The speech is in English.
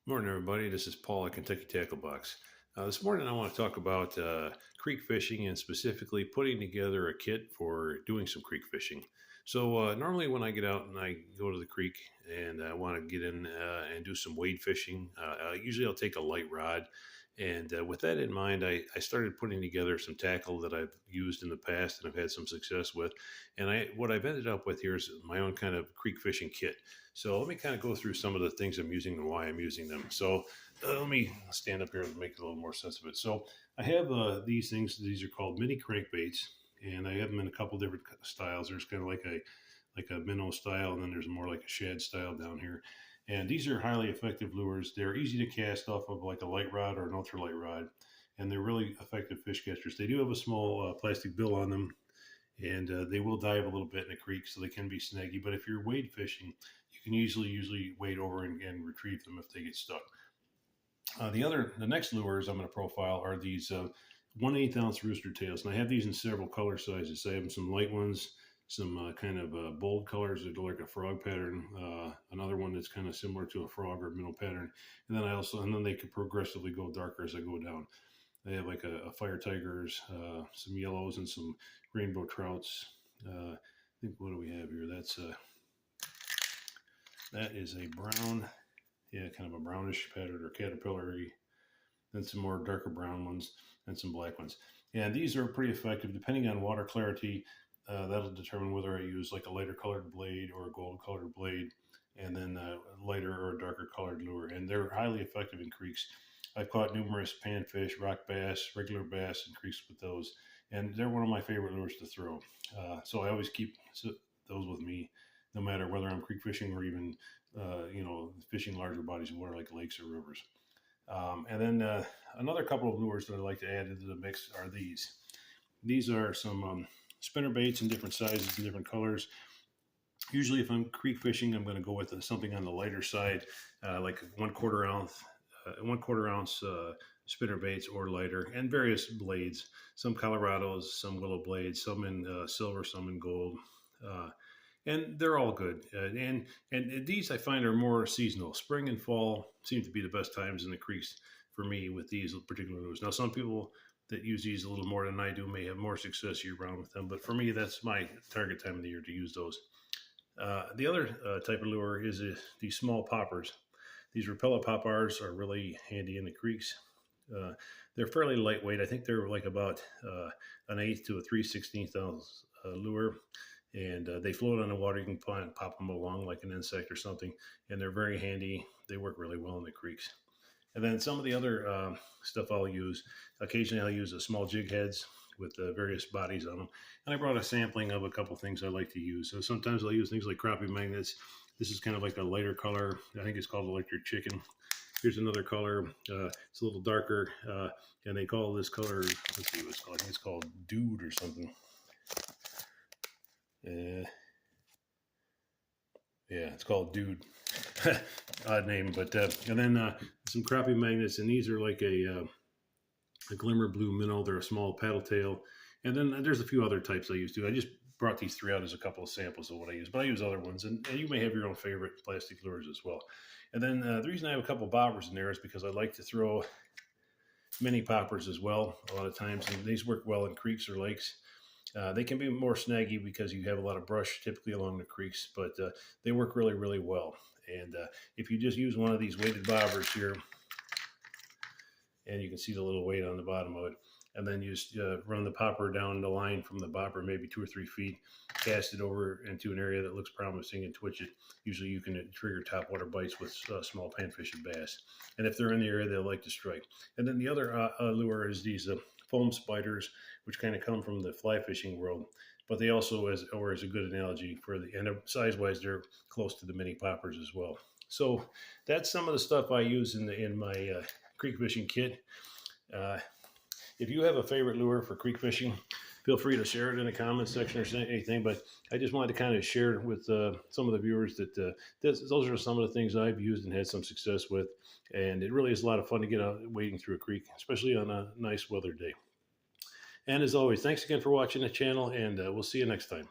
Morning, everybody. This is Paul at Kentucky Tacklebox. This morning, I want to talk about creek fishing and specifically putting together a kit for doing some creek fishing. So, normally, when I get out and I go to the creek and I want to get in and do some wade fishing, usually I'll take a light rod. And with that in mind, I started putting together some tackle that I've used in the past and I've had some success with. And what I've ended up with here is my own kind of creek fishing kit. So let me kind of go through some of the things I'm using and why I'm using them. So let me stand up here and make a little more sense of it. So I have these things. These are called mini crankbaits, and I have them in a couple different styles. There's kind of like a minnow style, and then there's more like a shad style down here. And these are highly effective lures. They're easy to cast off of like a light rod or an ultralight rod, and they're really effective fish catchers. They do have a small plastic bill on them, and they will dive a little bit in the creek, so they can be snaggy. But if you're wade fishing, you can usually wade over and retrieve them if they get stuck. The next lures I'm going to profile are these 1/8 ounce rooster tails, and I have these in several color sizes. I have some light ones, some kind of bold colors that look like a frog pattern, another one that's kind of similar to a frog or minnow pattern, and then they could progressively go darker as I go down. They have like a fire tigers, some yellows, and some rainbow trouts. I think, what do we have here? That is a brown, yeah, kind of a brownish pattern or caterpillary. Then some more darker brown ones and some black ones. And these are pretty effective depending on water clarity. That'll determine whether I use like a lighter colored blade or a gold colored blade, and then a lighter or darker colored lure. And they're highly effective in creeks. I've caught numerous panfish, rock bass, regular bass in creeks with those, and they're one of my favorite lures to throw. So I always keep those with me, no matter whether I'm creek fishing or even, fishing larger bodies of water like lakes or rivers. And then another couple of lures that I like to add into the mix are these. These are some spinner baits in different sizes and different colors. Usually, if I'm creek fishing, I'm going to go with something on the lighter side, like 1/4 ounce spinner baits or lighter, and various blades. Some Colorados, some willow blades, some in silver, some in gold. And they're all good. And these I find are more seasonal. Spring and fall seem to be the best times in the creeks for me with these particular lures. Now, some people that use these a little more than I do may have more success year round with them, but for me, that's my target time of the year to use those. The other type of lure is these small poppers. These Rapella poppers are really handy in the creeks. They're fairly lightweight. I think they're like about an eighth to a 3/16 ounce lure, and they float on the water. You can pop them along like an insect or something, and they're very handy. They work really well in the creeks. And then some of the other stuff I'll use, occasionally I'll use a small jig heads with various bodies on them. And I brought a sampling of a couple things I like to use. So sometimes I'll use things like crappie magnets. This is kind of like a lighter color. I think it's called electric chicken. Here's another color. It's a little darker, and they call this color, let's see what it's called. I think it's called Dude or something. Yeah, it's called Dude. Odd name, but and then some crappie magnets, and these are like a glimmer blue minnow. They're a small paddle tail, and then there's a few other types I use too. I just brought these three out as a couple of samples of what I use, but I use other ones, and you may have your own favorite plastic lures as well. And then the reason I have a couple of bobbers in there is because I like to throw mini poppers as well a lot of times, and these work well in creeks or lakes. They can be more snaggy because you have a lot of brush typically along the creeks, but they work really, really well. And if you just use one of these weighted bobbers here, and you can see the little weight on the bottom of it, and then you just run the popper down the line from the bobber, maybe 2 or 3 feet, cast it over into an area that looks promising and twitch it. Usually you can trigger topwater bites with small panfish and bass. And if they're in the area, they'll like to strike. And then the other lure is these foam spiders, which kind of come from the fly fishing world, but they also, as a good analogy for and size-wise, they're close to the mini poppers as well. So that's some of the stuff I use in my creek fishing kit. If you have a favorite lure for creek fishing, feel free to share it in the comments section or say anything. But I just wanted to kind of share with some of the viewers that those are some of the things I've used and had some success with. And it really is a lot of fun to get out wading through a creek, especially on a nice weather day. And as always, thanks again for watching the channel, and we'll see you next time.